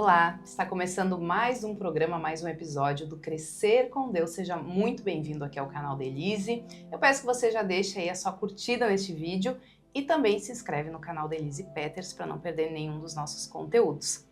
Olá, está começando mais um programa, mais um episódio do Crescer com Deus. Seja muito bem-vindo aqui ao canal da Elise. Eu peço que você já deixe aí a sua curtida neste vídeo e também se inscreve no canal da Elise Peters para não perder nenhum dos nossos conteúdos.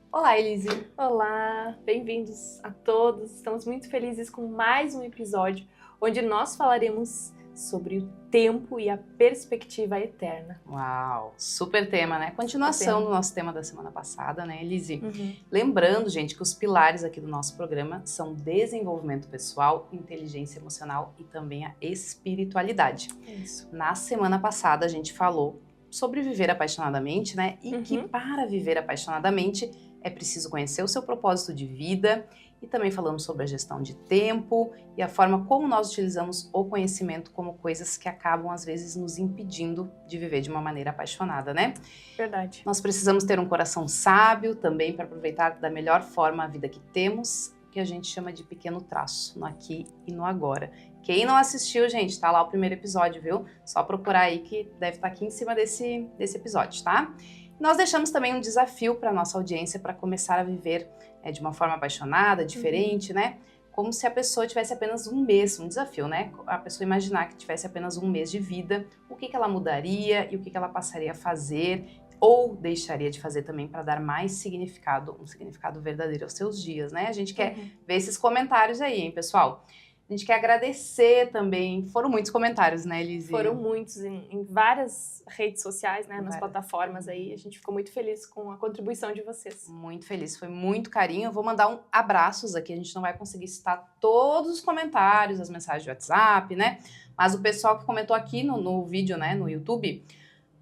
Olá, Elise! Olá, bem-vindos a todos. Estamos muito felizes com mais um episódio onde nós falaremos sobre o tempo e a perspectiva eterna. Uau, super tema, né? Continuação do nosso tema da semana passada, né, Elise? Uhum. Lembrando, gente, que os pilares aqui do nosso programa são desenvolvimento pessoal, inteligência emocional e também a espiritualidade. Isso. Na semana passada a gente falou sobre viver apaixonadamente, né? E que para viver apaixonadamente é preciso conhecer o seu propósito de vida. E também falamos sobre a gestão de tempo e a forma como nós utilizamos o conhecimento como coisas que acabam, às vezes, nos impedindo de viver de uma maneira apaixonada, né? Verdade. Nós precisamos ter um coração sábio também para aproveitar da melhor forma a vida que temos, que a gente chama de pequeno traço, no aqui e no agora. Quem não assistiu, gente, tá lá o primeiro episódio, viu? Só procurar aí que deve estar aqui em cima desse episódio, tá? Nós deixamos também um desafio para a nossa audiência para começar a viver de uma forma apaixonada, diferente, né? Como se a pessoa tivesse apenas um mês, um desafio, né? A pessoa imaginar que tivesse apenas um mês de vida, o que ela mudaria e o que ela passaria a fazer ou deixaria de fazer também para dar mais significado, um significado verdadeiro aos seus dias, né? A gente quer ver esses comentários aí, hein, pessoal? A gente quer agradecer também. Foram muitos comentários, né, Elise? Foram muitos em várias redes sociais, né, nas plataformas aí. A gente ficou muito feliz com a contribuição de vocês. Muito feliz, foi muito carinho. Eu vou mandar abraços aqui. A gente não vai conseguir citar todos os comentários, as mensagens de WhatsApp, né? Mas o pessoal que comentou aqui no vídeo, né, no YouTube...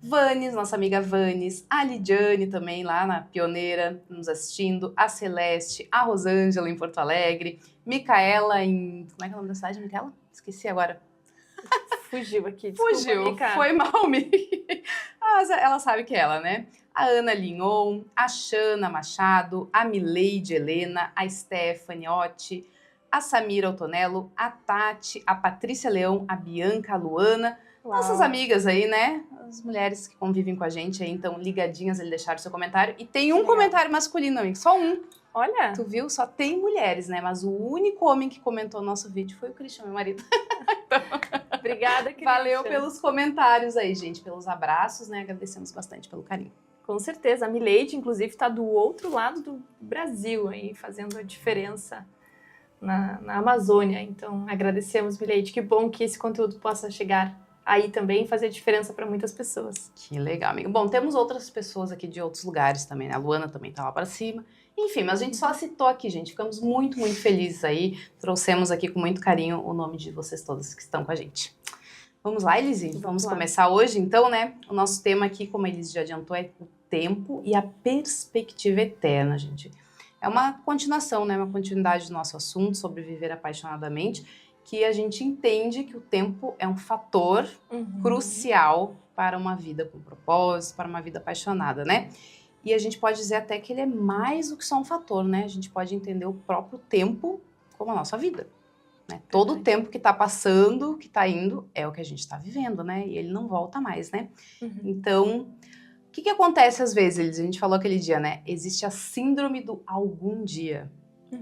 Vanes, nossa amiga Vanes, a Lidiane também lá na Pioneira, nos assistindo, a Celeste, a Rosângela em Porto Alegre, Micaela em... Como é que é o nome da cidade, Micaela? Esqueci agora. Fugiu aqui, desculpa, Fugiu, Mica. foi mal, Mica. Mas ela sabe que é ela, né? A Ana Linhon, a Xana Machado, a Mileide Helena, a Stephanie Otti, a Samira Otonello, a Tati, a Patrícia Leão, a Bianca, a Luana... Uau. Nossas amigas aí, né? As mulheres que convivem com a gente aí, então ligadinhas, ele deixaram seu comentário. E tem um comentário masculino, amigo, só um. Olha! Tu viu? Só tem mulheres, né? Mas o único homem que comentou no nosso vídeo foi o Christian, meu marido. Então, obrigada, Christian. Valeu pelos comentários aí, gente, pelos abraços, né? Agradecemos bastante pelo carinho. Com certeza. A Mileide, inclusive, está do outro lado do Brasil aí, fazendo a diferença na Amazônia. Então, agradecemos, Mileide. Que bom que esse conteúdo possa chegar aí também fazer diferença para muitas pessoas. Que legal, amigo. Bom, temos outras pessoas aqui de outros lugares também, né? A Luana também tá lá para cima. Enfim, mas a gente só citou aqui, gente. Ficamos muito, muito felizes aí. Trouxemos aqui com muito carinho o nome de vocês todas que estão com a gente. Vamos lá, Elise? Vamos começar hoje, então, né? O nosso tema aqui, como a Elise já adiantou, é o tempo e a perspectiva eterna, gente. É uma continuação, né? Uma continuidade do nosso assunto sobre viver apaixonadamente, que a gente entende que o tempo é um fator crucial para uma vida com propósito, para uma vida apaixonada, né? E a gente pode dizer até que ele é mais do que só um fator, né? A gente pode entender o próprio tempo como a nossa vida, né? Todo o tempo que está passando, que está indo, é o que a gente está vivendo, né? E ele não volta mais, né? Então, o que acontece às vezes? A gente falou aquele dia, né? Existe a síndrome do algum dia.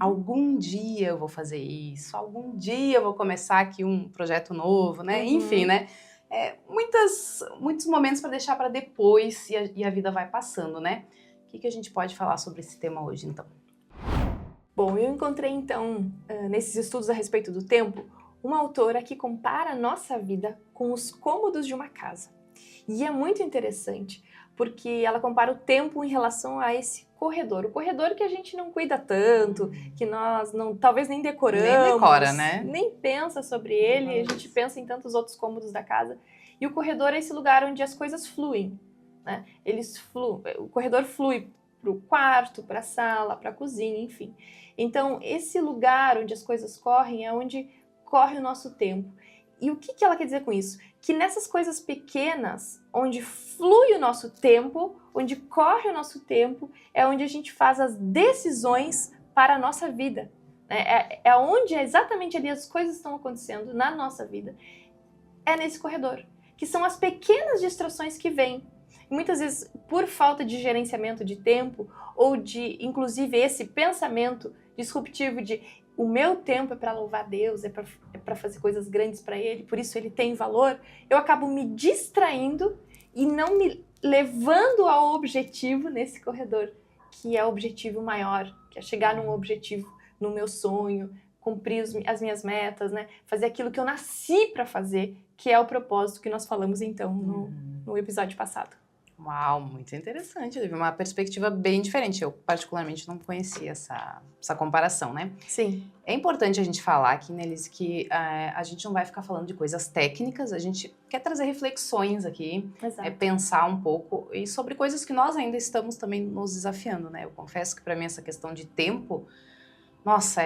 Algum dia eu vou fazer isso, algum dia eu vou começar aqui um projeto novo, né? Enfim, né? Muitos momentos para deixar para depois e a vida vai passando, né? O que a gente pode falar sobre esse tema hoje, então? Bom, eu encontrei, então, nesses estudos a respeito do tempo, uma autora que compara a nossa vida com os cômodos de uma casa. E é muito interessante, porque ela compara o tempo em relação a esse corredor. O corredor que a gente não cuida tanto, que nós talvez nem decoramos. Nem decora, né? Nem pensa sobre ele, a gente pensa em tantos outros cômodos da casa. E o corredor é esse lugar onde as coisas fluem, né? O corredor flui para o quarto, para a sala, para a cozinha, enfim. Então, esse lugar onde as coisas correm é onde corre o nosso tempo. E o que ela quer dizer com isso? Que nessas coisas pequenas, onde flui o nosso tempo, onde corre o nosso tempo, é onde a gente faz as decisões para a nossa vida. É onde exatamente ali as coisas estão acontecendo na nossa vida. É nesse corredor, que são as pequenas distrações que vêm. E muitas vezes, por falta de gerenciamento de tempo, ou de, inclusive, esse pensamento disruptivo de o meu tempo é para louvar Deus, é para fazer coisas grandes para Ele, por isso Ele tem valor, eu acabo me distraindo e não me levando ao objetivo nesse corredor, que é o objetivo maior, que é chegar num objetivo, no meu sonho, cumprir as minhas metas, né? Fazer aquilo que eu nasci para fazer, que é o propósito que nós falamos então no episódio passado. Uau, muito interessante. Teve uma perspectiva bem diferente. Eu, particularmente, não conhecia essa comparação, né? Sim. É importante a gente falar aqui, né, Liz, que a gente não vai ficar falando de coisas técnicas, a gente quer trazer reflexões aqui, pensar um pouco e sobre coisas que nós ainda estamos também nos desafiando, né? Eu confesso que para mim essa questão de tempo, nossa,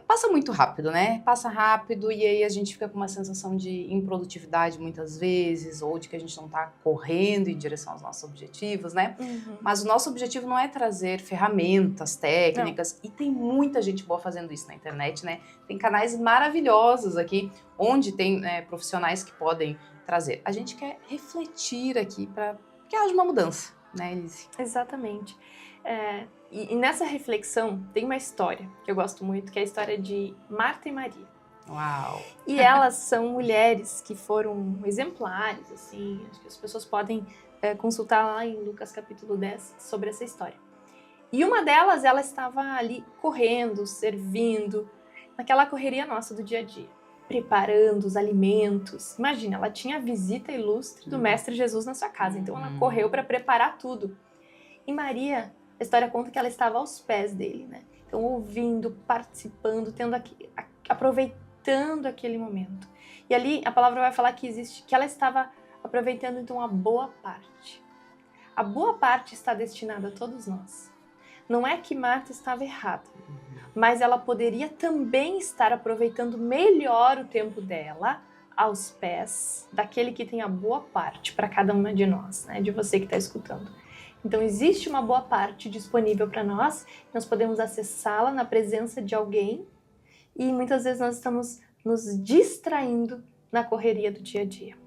passa muito rápido, né? Passa rápido e aí a gente fica com uma sensação de improdutividade muitas vezes, ou de que a gente não tá correndo em direção aos nossos objetivos, né? Mas o nosso objetivo não é trazer ferramentas técnicas, e tem muita gente boa fazendo isso na internet, né? Tem canais maravilhosos aqui, onde tem profissionais que podem trazer. A gente quer refletir aqui para que haja uma mudança, né, Elise? Exatamente. E nessa reflexão tem uma história que eu gosto muito, que é a história de Marta e Maria. Uau! E elas são mulheres que foram exemplares, assim, acho que as pessoas podem consultar lá em Lucas capítulo 10 sobre essa história. E uma delas, ela estava ali correndo, servindo, naquela correria nossa do dia a dia, preparando os alimentos. Imagina, ela tinha a visita ilustre do Mestre Jesus na sua casa, então ela correu para preparar tudo. E Maria, a história conta que ela estava aos pés dele, né? Então, ouvindo, participando, aproveitando aquele momento. E ali, a palavra vai falar que ela estava aproveitando, então, a boa parte. A boa parte está destinada a todos nós. Não é que Marta estava errada, mas ela poderia também estar aproveitando melhor o tempo dela aos pés daquele que tem a boa parte para cada uma de nós, né? De você que está escutando. Então, existe uma boa parte disponível para nós podemos acessá-la na presença de alguém e muitas vezes nós estamos nos distraindo na correria do dia a dia.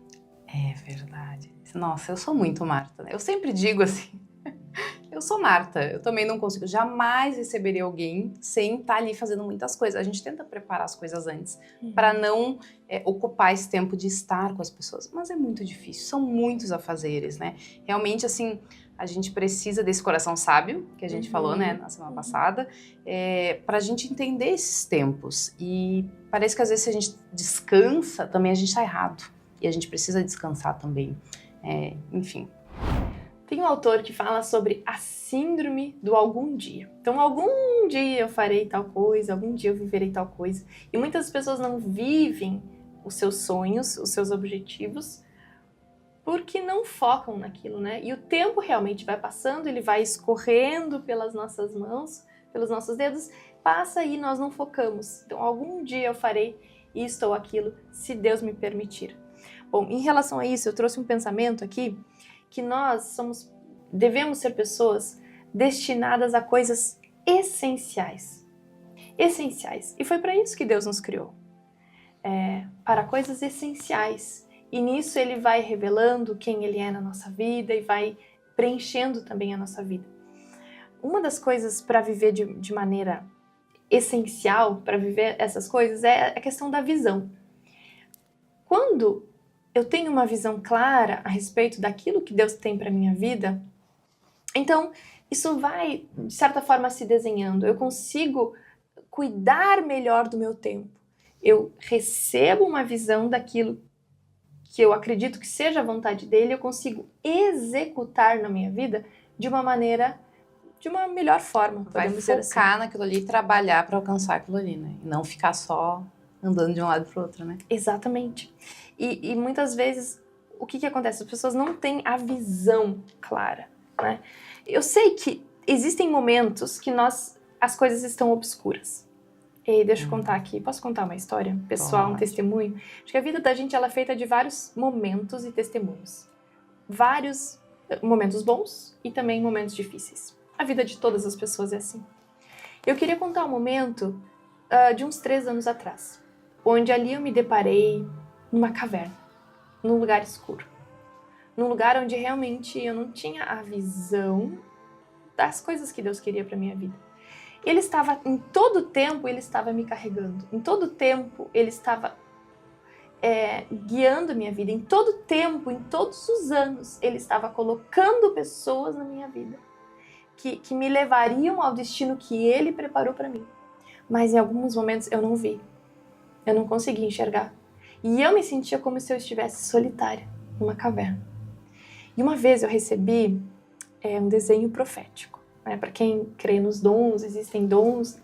É verdade. Nossa, eu sou muito Marta, né? Eu sempre digo assim, eu sou Marta, eu também não consigo, jamais receberia alguém sem estar ali fazendo muitas coisas. A gente tenta preparar as coisas antes para não ocupar esse tempo de estar com as pessoas, mas é muito difícil, são muitos afazeres, né? Realmente, assim, a gente precisa desse coração sábio, que a gente falou, né, na semana passada, para a gente entender esses tempos. E parece que às vezes se a gente descansa, também a gente está errado. E a gente precisa descansar também. Enfim. Tem um autor que fala sobre a síndrome do algum dia. Então, algum dia eu farei tal coisa, algum dia eu viverei tal coisa. E muitas pessoas não vivem os seus sonhos, os seus objetivos, porque não focam naquilo, né? E o tempo realmente vai passando, ele vai escorrendo pelas nossas mãos, pelos nossos dedos, passa e nós não focamos. Então, algum dia eu farei isto ou aquilo, se Deus me permitir. Bom, em relação a isso, eu trouxe um pensamento aqui, que nós devemos ser pessoas destinadas a coisas essenciais. Essenciais. E foi para isso que Deus nos criou. Para coisas essenciais. E nisso ele vai revelando quem ele é na nossa vida e vai preenchendo também a nossa vida. Uma das coisas para viver de maneira essencial, para viver essas coisas, é a questão da visão. Quando eu tenho uma visão clara a respeito daquilo que Deus tem para minha vida, então isso vai, de certa forma, se desenhando. Eu consigo cuidar melhor do meu tempo. Eu recebo uma visão daquilo que eu acredito que seja a vontade dele, eu consigo executar na minha vida de uma melhor forma, podemos dizer assim. Vai focar naquilo ali e trabalhar para alcançar aquilo ali, né? E não ficar só andando de um lado para o outro, né? Exatamente. E muitas vezes, o que acontece? As pessoas não têm a visão clara, né? Eu sei que existem momentos que as coisas estão obscuras. E deixa eu contar aqui, posso contar uma história pessoal, um testemunho? Acho que a vida da gente ela é feita de vários momentos e testemunhos. Vários momentos bons e também momentos difíceis. A vida de todas as pessoas é assim. Eu queria contar um momento de uns 3 anos atrás, onde ali eu me deparei numa caverna, num lugar escuro. num lugar onde realmente eu não tinha a visão das coisas que Deus queria para minha vida. Ele estava, em todo tempo, ele estava me carregando. Em todo tempo, ele estava guiando a minha vida. Em todo tempo, em todos os anos, ele estava colocando pessoas na minha vida que me levariam ao destino que ele preparou para mim. Mas em alguns momentos eu não vi. Eu não conseguia enxergar. E eu me sentia como se eu estivesse solitária, numa caverna. E uma vez eu recebi um desenho profético. Para quem crê nos dons, existem dons.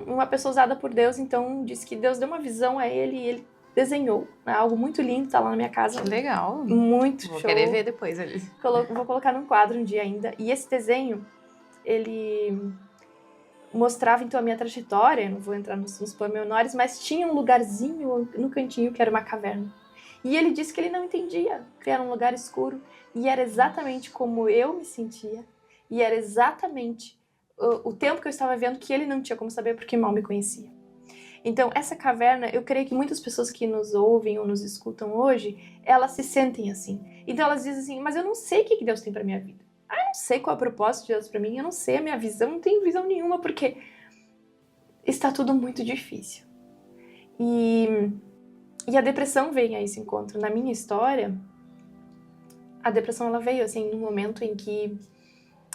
Uma pessoa usada por Deus, então, disse que Deus deu uma visão a ele e ele desenhou. Algo muito lindo, tá lá na minha casa. Que legal. Muito Vou show. querer ver depois ali. Vou colocar num quadro um dia ainda. E esse desenho, ele mostrava então a minha trajetória, não vou entrar nos pormenores, mas tinha um lugarzinho no cantinho que era uma caverna. E ele disse que ele não entendia, que era um lugar escuro, e era exatamente como eu me sentia, e era exatamente o tempo que eu estava vendo que ele não tinha como saber porque mal me conhecia. Então, essa caverna, eu creio que muitas pessoas que nos ouvem ou nos escutam hoje, elas se sentem assim. Então elas dizem assim, mas eu não sei o que Deus tem para minha vida. Eu não sei qual é o propósito de Deus para mim, eu não sei a minha visão, não tenho visão nenhuma, porque está tudo muito difícil. E a depressão vem a esse encontro. Na minha história, a depressão ela veio assim num momento em que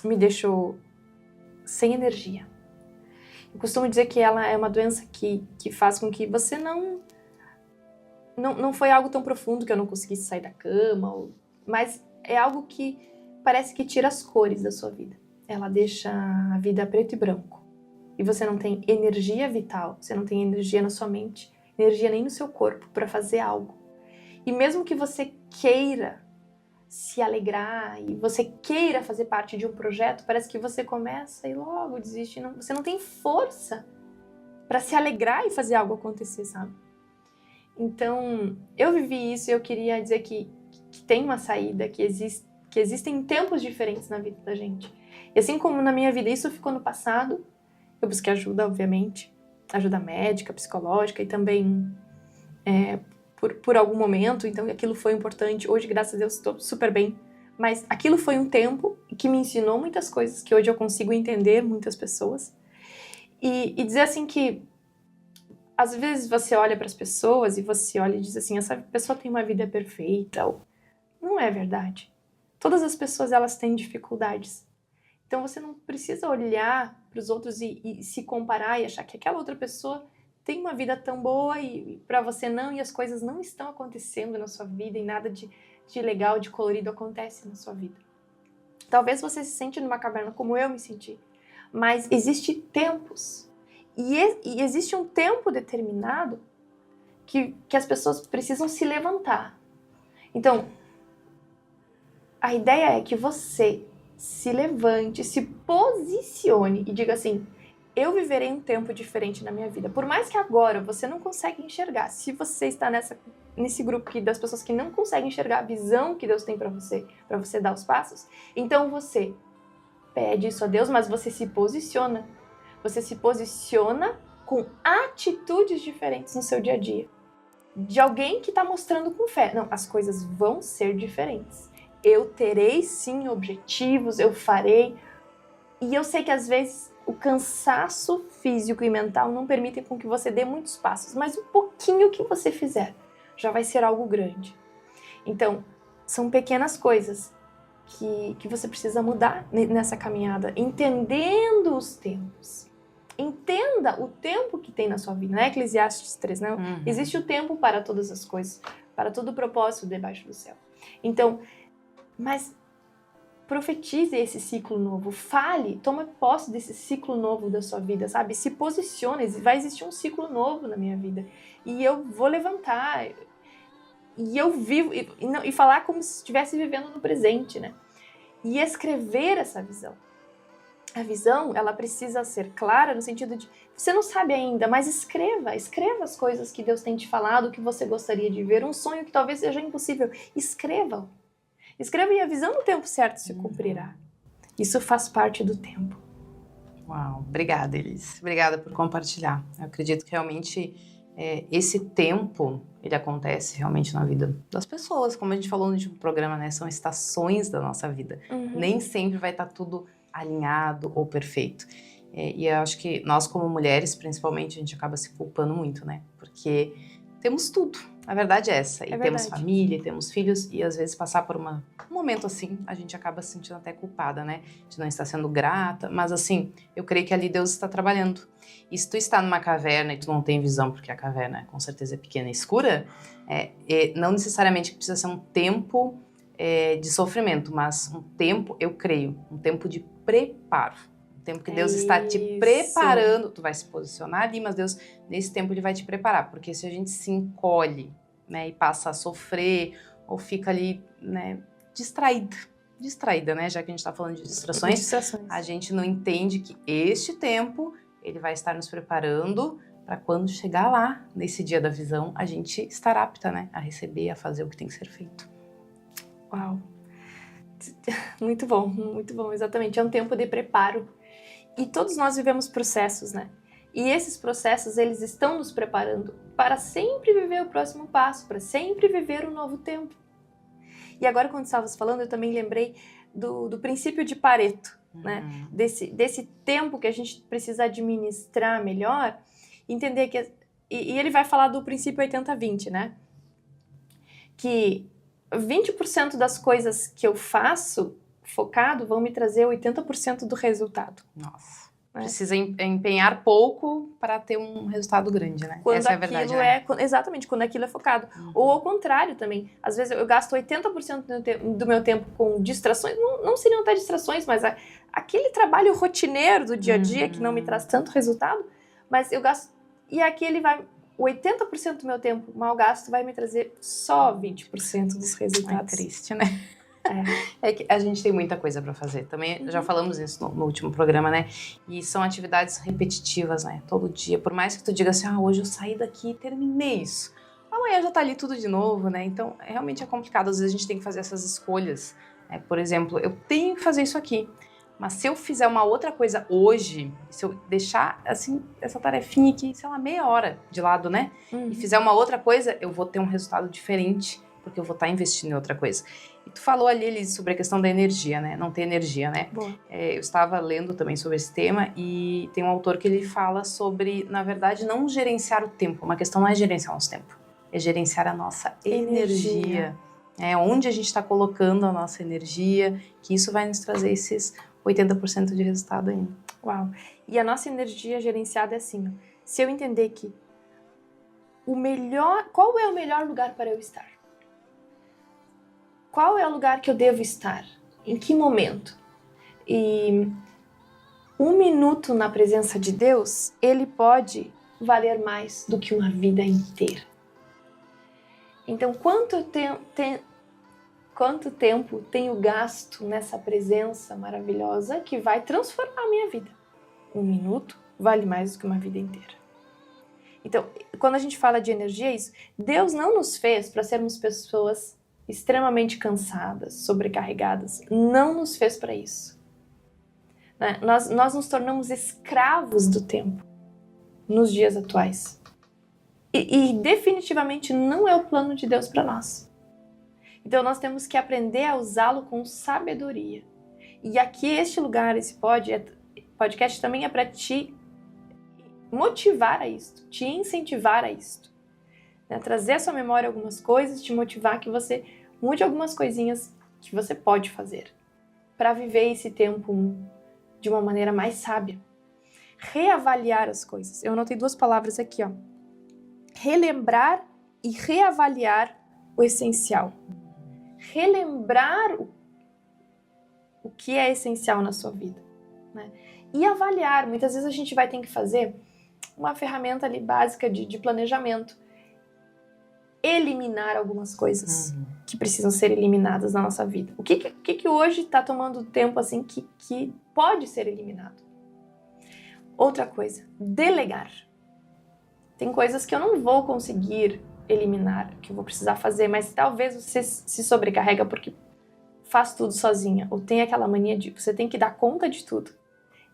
me deixou sem energia. Eu costumo dizer que ela é uma doença que faz com que você não foi algo tão profundo que eu não conseguisse sair da cama, mas é algo que parece que tira as cores da sua vida. Ela deixa a vida preto e branco. E você não tem energia vital, você não tem energia na sua mente, energia nem no seu corpo para fazer algo. E mesmo que você queira se alegrar e você queira fazer parte de um projeto, parece que você começa e logo desiste. Você não tem força para se alegrar e fazer algo acontecer, sabe? Então, eu vivi isso e eu queria dizer que tem uma saída, que existem tempos diferentes na vida da gente. E assim como na minha vida isso ficou no passado, eu busquei ajuda, obviamente, ajuda médica, psicológica e também por algum momento, então aquilo foi importante. Hoje, graças a Deus, estou super bem. Mas aquilo foi um tempo que me ensinou muitas coisas, que hoje eu consigo entender muitas pessoas. E dizer assim que, às vezes você olha para as pessoas e você olha e diz assim, essa pessoa tem uma vida perfeita. Não é verdade. Todas as pessoas, elas têm dificuldades. Então você não precisa olhar para os outros e se comparar e achar que aquela outra pessoa tem uma vida tão boa e para você não, e as coisas não estão acontecendo na sua vida e nada de legal, de colorido acontece na sua vida. Talvez você se sente numa caverna como eu me senti, mas existem tempos e existe um tempo determinado que as pessoas precisam se levantar. Então, a ideia é que você se levante, se posicione e diga assim, eu viverei um tempo diferente na minha vida. Por mais que agora você não consegue enxergar, se você está nesse grupo das pessoas que não conseguem enxergar a visão que Deus tem para você dar os passos, então você pede isso a Deus, mas você se posiciona. Você se posiciona com atitudes diferentes no seu dia a dia. De alguém que está mostrando com fé. Não, as coisas vão ser diferentes. Eu terei sim objetivos, eu farei. E eu sei que às vezes o cansaço físico e mental não permitem com que você dê muitos passos, mas o pouquinho que você fizer já vai ser algo grande. Então, são pequenas coisas que você precisa mudar nessa caminhada, entendendo os tempos. Entenda o tempo que tem na sua vida, não é Eclesiastes 3, né? Uhum. Existe o tempo para todas as coisas, para todo o propósito debaixo do céu. Então, mas profetize esse ciclo novo, fale, tome posse desse ciclo novo da sua vida, sabe? Se posicione, vai existir um ciclo novo na minha vida e eu vou levantar e eu vivo e falar como se estivesse vivendo no presente, né? E escrever essa visão. A visão, ela precisa ser clara no sentido de, você não sabe ainda, mas escreva as coisas que Deus tem te falado, que você gostaria de ver, um sonho que talvez seja impossível, escreva e a visão no tempo certo se cumprirá. Isso faz parte do tempo. Uau, obrigada, Elis. Obrigada por compartilhar. Eu acredito que realmente esse tempo, ele acontece realmente na vida das pessoas, como a gente falou no último programa, né? São estações da nossa vida. Nem sempre vai estar tudo alinhado ou perfeito. E eu acho que nós, como mulheres, principalmente, a gente acaba se culpando muito, né? Porque temos tudo. A verdade é essa. E temos família, e temos filhos, e às vezes passar por um momento assim, a gente acaba se sentindo até culpada, né? De não estar sendo grata. Mas assim, eu creio que ali Deus está trabalhando. E se tu está numa caverna e tu não tem visão, porque a caverna com certeza é pequena e escura, não necessariamente precisa ser um tempo de sofrimento, mas um tempo, eu creio, um tempo de preparo. Um tempo que Deus está te preparando, tu vai se posicionar ali, mas Deus, nesse tempo, Ele vai te preparar. Porque se a gente se encolhe, né, e passa a sofrer, ou fica ali, né, distraída, né, já que a gente está falando de distrações, a gente não entende que este tempo, ele vai estar nos preparando para quando chegar lá, nesse dia da visão, a gente estar apta, né, a receber, a fazer o que tem que ser feito. Uau! Muito bom, exatamente. É um tempo de preparo. E todos nós vivemos processos, né? E esses processos, eles estão nos preparando para sempre viver o próximo passo, para sempre viver um novo tempo. E agora, quando estavas falando, eu também lembrei do princípio de Pareto, né? Desse tempo que a gente precisa administrar melhor, entender que... E ele vai falar do princípio 80-20, né? Que 20% das coisas que eu faço focado vão me trazer 80% do resultado. Nossa. Precisa empenhar pouco para ter um resultado grande, né? Quando essa é a verdade, né? Exatamente, quando aquilo é focado. Ou ao contrário também. Às vezes eu gasto 80% do meu tempo com distrações. Não seriam até distrações, mas aquele trabalho rotineiro do dia a dia que não me traz tanto resultado. Mas eu gasto... E aquele vai... 80% do meu tempo mal gasto vai me trazer só 20% dos resultados. É triste, né? É que a gente tem muita coisa para fazer. Também já falamos isso no último programa, né? E são atividades repetitivas, né? Todo dia. Por mais que tu diga assim, hoje eu saí daqui e terminei isso. Amanhã já tá ali tudo de novo, né? Então, realmente é complicado. Às vezes a gente tem que fazer essas escolhas. Né? Por exemplo, eu tenho que fazer isso aqui. Mas se eu fizer uma outra coisa hoje, se eu deixar, assim, essa tarefinha aqui, sei lá, meia hora de lado, né? E fizer uma outra coisa, eu vou ter um resultado diferente, porque eu vou estar investindo em outra coisa. E tu falou ali, Liz, sobre a questão da energia, né? Não ter energia, né? Eu estava lendo também sobre esse tema e tem um autor que ele fala sobre, na verdade, não gerenciar o tempo. Uma questão não é gerenciar o nosso tempo, é gerenciar a nossa energia. Onde a gente está colocando a nossa energia, que isso vai nos trazer esses 80% de resultado ainda. Uau! E a nossa energia gerenciada é assim, se eu entender que qual é o melhor lugar para eu estar? Qual é o lugar que eu devo estar? Em que momento? E 1 minuto na presença de Deus, ele pode valer mais do que uma vida inteira. Então, quanto tempo tenho gasto nessa presença maravilhosa que vai transformar a minha vida? 1 minuto vale mais do que uma vida inteira. Então, quando a gente fala de energia, é isso. Deus não nos fez para sermos pessoas extremamente cansadas, sobrecarregadas. Não nos fez para isso. Né? Nós nos tornamos escravos do tempo nos dias atuais. E definitivamente não é o plano de Deus para nós. Então nós temos que aprender a usá-lo com sabedoria. E aqui este lugar, esse podcast também é para te motivar a isto, te incentivar a isto. Né? Trazer à sua memória algumas coisas, te motivar que você mude algumas coisinhas que você pode fazer para viver esse tempo de uma maneira mais sábia. Reavaliar as coisas. Eu anotei 2 palavras aqui, ó. Relembrar e reavaliar o essencial. Relembrar o que é essencial na sua vida. Né? E avaliar. Muitas vezes a gente vai ter que fazer uma ferramenta ali básica de planejamento. Eliminar algumas coisas que precisam ser eliminadas na nossa vida. O que hoje está tomando tempo assim que pode ser eliminado? Outra coisa, delegar. Tem coisas que eu não vou conseguir eliminar, que eu vou precisar fazer, mas talvez você se sobrecarrega porque faz tudo sozinha, ou tem aquela mania de você tem que dar conta de tudo.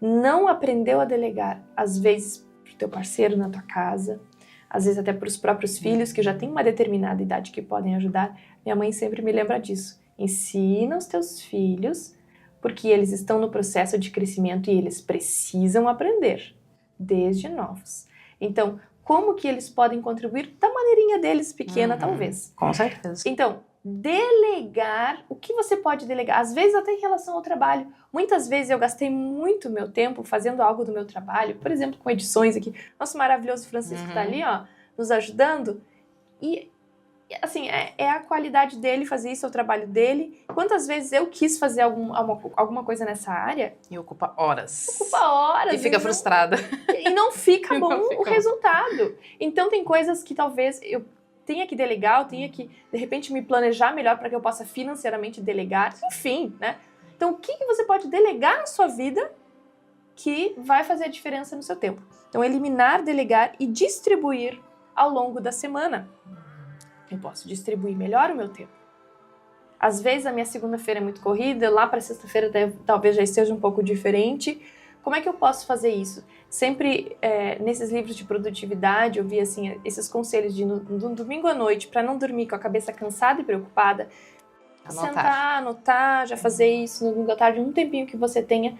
Não aprendeu a delegar, às vezes, pro teu parceiro na tua casa, às vezes até para os próprios filhos que já têm uma determinada idade que podem ajudar. Minha mãe sempre me lembra disso. Ensina os teus filhos, porque eles estão no processo de crescimento e eles precisam aprender, desde novos. Então, como que eles podem contribuir da maneirinha deles, pequena talvez. Com certeza. Então, delegar, o que você pode delegar? Às vezes até em relação ao trabalho. Muitas vezes eu gastei muito meu tempo fazendo algo do meu trabalho, por exemplo, com edições aqui. Nosso maravilhoso Francisco tá ali, ó, nos ajudando. E, assim, é a qualidade dele fazer isso, é o trabalho dele. Quantas vezes eu quis fazer alguma coisa nessa área? E ocupa horas. Ocupa horas. E fica frustrada. E não fica bom Não fica o resultado. Então tem coisas que talvez eu tenha que delegar, eu tenha que, de repente, me planejar melhor para que eu possa financeiramente delegar. Enfim, né? Então, o que você pode delegar na sua vida que vai fazer a diferença no seu tempo? Então, eliminar, delegar e distribuir ao longo da semana. Eu posso distribuir melhor o meu tempo. Às vezes, a minha segunda-feira é muito corrida, lá para sexta-feira talvez já esteja um pouco diferente. Como é que eu posso fazer isso? Sempre, nesses livros de produtividade, eu vi assim, esses conselhos de no domingo à noite, para não dormir com a cabeça cansada e preocupada, sentar, anotar, já fazer isso no domingo à tarde, um tempinho que você tenha,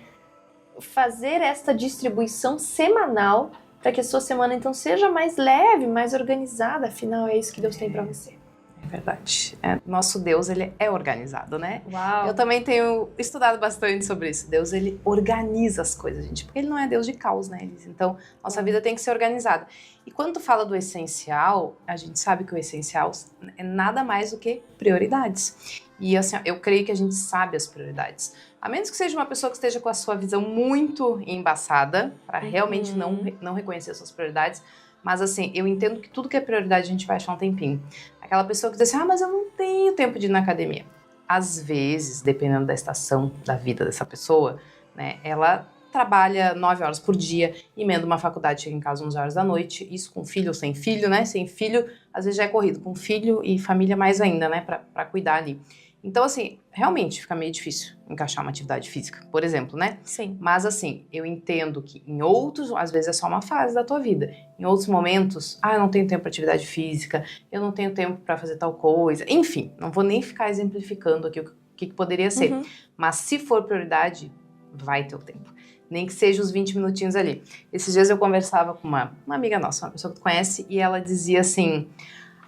fazer esta distribuição semanal para que a sua semana então seja mais leve, mais organizada. Afinal, é isso que Deus tem para você. É verdade. Nosso Deus, ele é organizado, né? Uau! Eu também tenho estudado bastante sobre isso. Deus, ele organiza as coisas, gente, porque ele não é Deus de caos, né, Elis? Então, nossa vida tem que ser organizada. E quando tu fala do essencial, a gente sabe que o essencial é nada mais do que prioridades. E assim, eu creio que a gente sabe as prioridades. A menos que seja uma pessoa que esteja com a sua visão muito embaçada, para realmente não reconhecer as suas prioridades. Mas assim, eu entendo que tudo que é prioridade a gente vai achar um tempinho. Aquela pessoa que diz assim, mas eu não tenho tempo de ir na academia. Às vezes, dependendo da estação da vida dessa pessoa, né, ela trabalha 9 horas por dia, emenda uma faculdade, chega em casa 11 horas da noite, isso com filho ou sem filho, né? Sem filho, às vezes já é corrido, com filho e família mais ainda, né? Pra cuidar ali. Então, assim, realmente fica meio difícil encaixar uma atividade física, por exemplo, né? Sim. Mas, assim, eu entendo que em outros, às vezes é só uma fase da tua vida. Em outros momentos, eu não tenho tempo para atividade física, eu não tenho tempo para fazer tal coisa. Enfim, não vou nem ficar exemplificando aqui o que poderia ser. Mas se for prioridade, vai ter o tempo. Nem que seja os 20 minutinhos ali. Esses dias eu conversava com uma amiga nossa, uma pessoa que tu conhece, e ela dizia assim...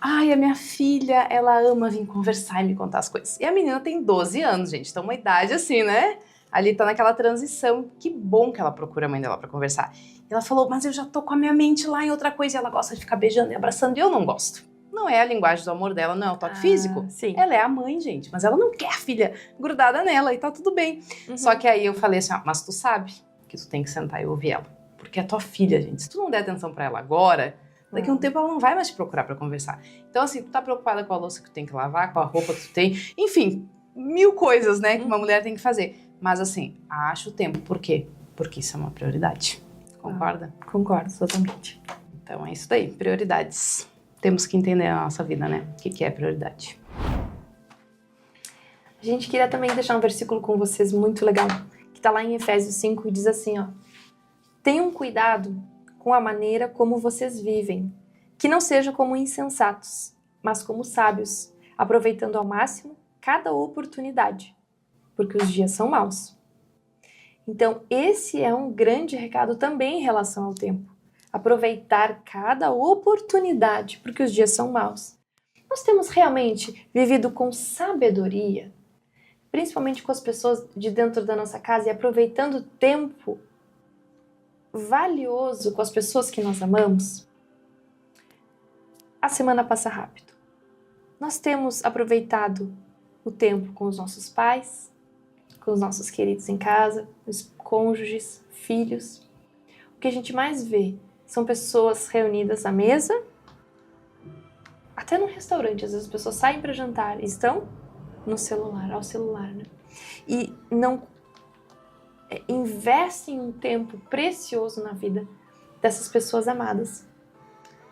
Ai, a minha filha, ela ama vir conversar e me contar as coisas. E a menina tem 12 anos, gente. Então, uma idade assim, né? Ali tá naquela transição. Que bom que ela procura a mãe dela pra conversar. E ela falou, mas eu já tô com a minha mente lá em outra coisa. E ela gosta de ficar beijando e abraçando. E eu não gosto. Não é a linguagem do amor dela, não é o toque físico. Sim. Ela é a mãe, gente. Mas ela não quer a filha grudada nela e tá tudo bem. Só que aí eu falei assim, mas tu sabe que tu tem que sentar e ouvir ela. Porque é tua filha, gente. Se tu não der atenção pra ela agora... Daqui a um tempo ela não vai mais te procurar pra conversar. Então, assim, tu tá preocupada com a louça que tu tem que lavar, com a roupa que tu tem. Enfim, 1000 coisas, né, que uma mulher tem que fazer. Mas, assim, acha o tempo. Por quê? Porque isso é uma prioridade. Concorda? Concordo, totalmente. Então, é isso daí. Prioridades. Temos que entender a nossa vida, né? O que é prioridade. A gente queria também deixar um versículo com vocês muito legal. Que tá lá em Efésios 5 e diz assim, ó. Tenham cuidado com a maneira como vocês vivem, que não sejam como insensatos, mas como sábios, aproveitando ao máximo cada oportunidade, porque os dias são maus. Então, esse é um grande recado também em relação ao tempo. Aproveitar cada oportunidade, porque os dias são maus. Nós temos realmente vivido com sabedoria, principalmente com as pessoas de dentro da nossa casa e aproveitando o tempo valioso com as pessoas que nós amamos. A semana passa rápido. Nós temos aproveitado o tempo com os nossos pais, com os nossos queridos em casa, os cônjuges, filhos. O que a gente mais vê são pessoas reunidas à mesa, até no restaurante. Às vezes as pessoas saem para jantar e estão no celular, ao celular, né? E não investem um tempo precioso na vida dessas pessoas amadas.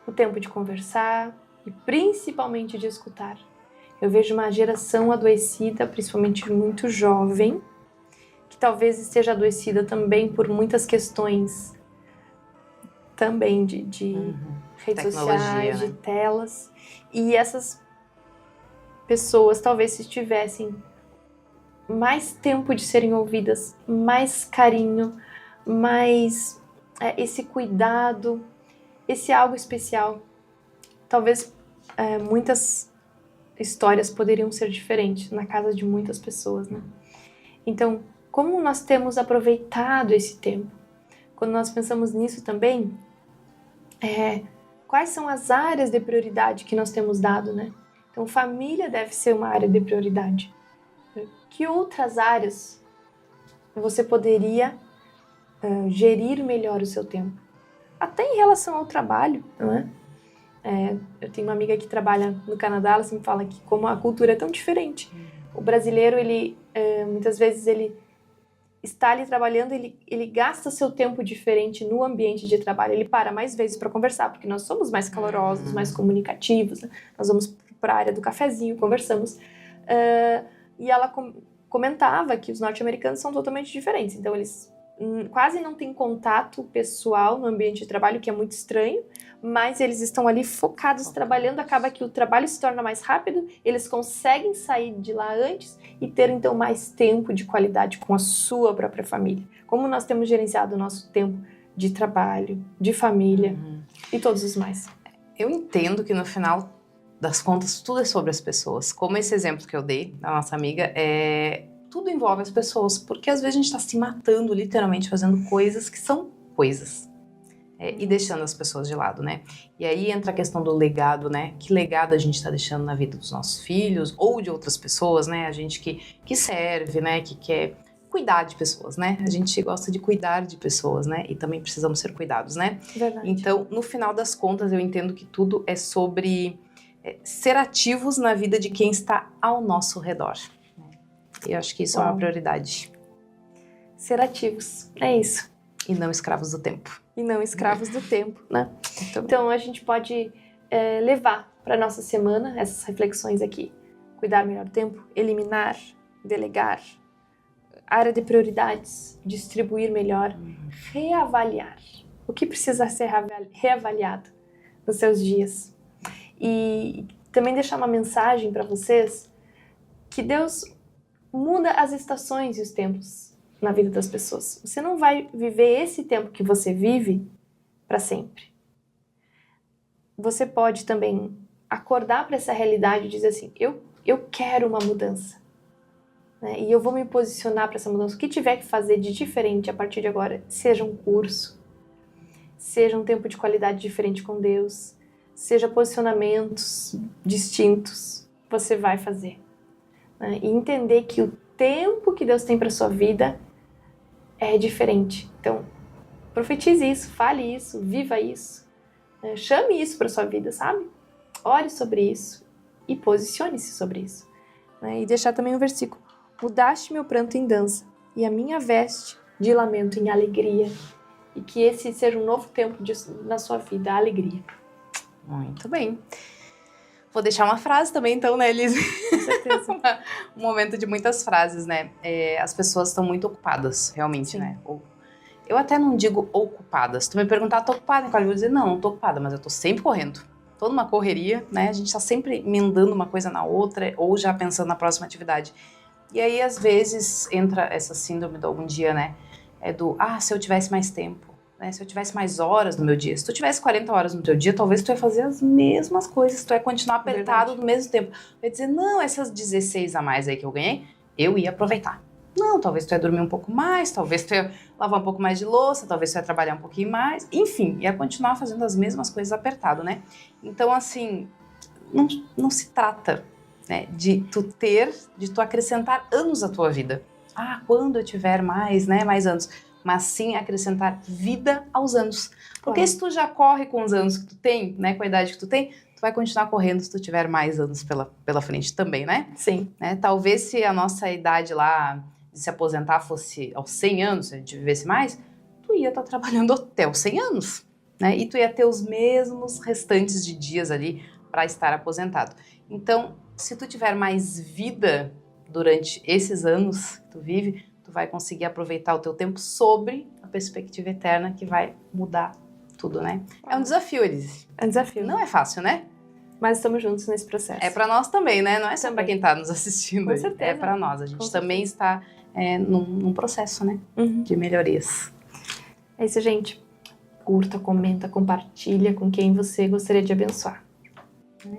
O tempo de conversar e principalmente de escutar. Eu vejo uma geração adoecida, principalmente muito jovem, que talvez esteja adoecida também por muitas questões também de redes Tecnologia, sociais, né? de telas. E essas pessoas, talvez se tivessem mais tempo de serem ouvidas, mais carinho, mais esse cuidado, esse algo especial, talvez muitas histórias poderiam ser diferentes na casa de muitas pessoas, né? Então, como nós temos aproveitado esse tempo? Quando nós pensamos nisso também, quais são as áreas de prioridade que nós temos dado, né? Então, família deve ser uma área de prioridade. Que outras áreas você poderia gerir melhor o seu tempo? Até em relação ao trabalho, não é? Eu tenho uma amiga que trabalha no Canadá, ela sempre fala que como a cultura é tão diferente. O brasileiro, ele muitas vezes ele está ali trabalhando, ele gasta seu tempo diferente no ambiente de trabalho, ele para mais vezes para conversar, porque nós somos mais calorosos, mais comunicativos, né? Nós vamos para a área do cafezinho, conversamos. E ela comentava que os norte-americanos são totalmente diferentes, então eles quase não têm contato pessoal no ambiente de trabalho, que é muito estranho, mas eles estão ali focados, trabalhando, acaba que o trabalho se torna mais rápido, eles conseguem sair de lá antes e ter então mais tempo de qualidade com a sua própria família. Como nós temos gerenciado o nosso tempo de trabalho, de família e todos os mais. Eu entendo que no final das contas tudo é sobre as pessoas. Como esse exemplo que eu dei da nossa amiga, tudo envolve as pessoas, porque às vezes a gente está se matando, literalmente, fazendo coisas que são coisas. E deixando as pessoas de lado, né? E aí entra a questão do legado, né? Que legado a gente está deixando na vida dos nossos filhos ou de outras pessoas, né? A gente que serve, né? Que quer cuidar de pessoas, né? A gente gosta de cuidar de pessoas, né? E também precisamos ser cuidados, né? Verdade. Então, no final das contas, eu entendo que tudo é sobre ser ativos na vida de quem está ao nosso redor. E eu acho que isso é uma prioridade. Ser ativos, é isso. E não escravos do tempo. E não escravos do tempo, né? Então a gente pode levar para nossa semana essas reflexões aqui. Cuidar melhor do tempo, eliminar, delegar, área de prioridades, distribuir melhor, reavaliar. O que precisa ser reavaliado nos seus dias. E também deixar uma mensagem para vocês que Deus muda as estações e os tempos na vida das pessoas. Você não vai viver esse tempo que você vive para sempre. Você pode também acordar para essa realidade e dizer assim, eu quero uma mudança. Né? E eu vou me posicionar para essa mudança. O que tiver que fazer de diferente a partir de agora, seja um curso, seja um tempo de qualidade diferente com Deus, seja posicionamentos distintos, você vai fazer. Né? E entender que o tempo que Deus tem para sua vida é diferente. Então, profetize isso, fale isso, viva isso, chame isso para sua vida, sabe? Ore sobre isso e posicione-se sobre isso. E deixar também um versículo. Mudaste meu pranto em dança e a minha veste de lamento em alegria. E que esse seja um novo tempo na sua vida, a alegria. Muito bem. Vou deixar uma frase também, então, né, Elise? Com certeza. Um momento de muitas frases, né? As pessoas estão muito ocupadas, realmente, Sim. né? Eu até não digo ocupadas. Se tu me perguntar, tô ocupada, eu vou dizer, não tô ocupada, mas eu tô sempre correndo. Tô numa correria, né? A gente tá sempre emendando uma coisa na outra, ou já pensando na próxima atividade. E aí, às vezes, entra essa síndrome do algum dia, né? Se eu tivesse mais tempo. Né? Se eu tivesse mais horas no meu dia, se tu tivesse 40 horas no teu dia, talvez tu ia fazer as mesmas coisas, tu ia continuar apertado no mesmo tempo. Vai dizer, não, essas 16 a mais aí que eu ganhei, eu ia aproveitar. Não, talvez tu ia dormir um pouco mais, talvez tu ia lavar um pouco mais de louça, talvez tu ia trabalhar um pouquinho mais, enfim, ia continuar fazendo as mesmas coisas apertado, né? Então, assim, não se trata, né, de tu acrescentar anos à tua vida. Quando eu tiver mais, né, mais anos, mas sim acrescentar vida aos anos. Porque se tu já corre com os anos que tu tem, né, com a idade que tu tem, tu vai continuar correndo se tu tiver mais anos pela frente também, né? Sim. Talvez se a nossa idade lá de se aposentar fosse aos 100 anos, se a gente vivesse mais, tu ia estar trabalhando até os 100 anos, né? E tu ia ter os mesmos restantes de dias ali para estar aposentado. Então, se tu tiver mais vida durante esses anos que tu vive, tu vai conseguir aproveitar o teu tempo sobre a perspectiva eterna que vai mudar tudo, né? É um desafio, Elise. É um desafio. Não é fácil, né? Mas estamos juntos nesse processo. É pra nós também, né? Não é só pra Também. quem tá nos assistindo. Com aí. certeza. É pra nós. A gente Com também está num processo, né? Uhum. De melhorias. É isso, gente. Curta, comenta, compartilha com quem você gostaria de abençoar.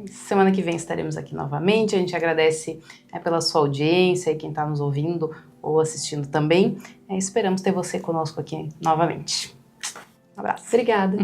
Semana que vem estaremos aqui novamente. A gente agradece pela sua audiência e quem está nos ouvindo ou assistindo também. Esperamos ter você conosco aqui novamente. Um abraço. Obrigada.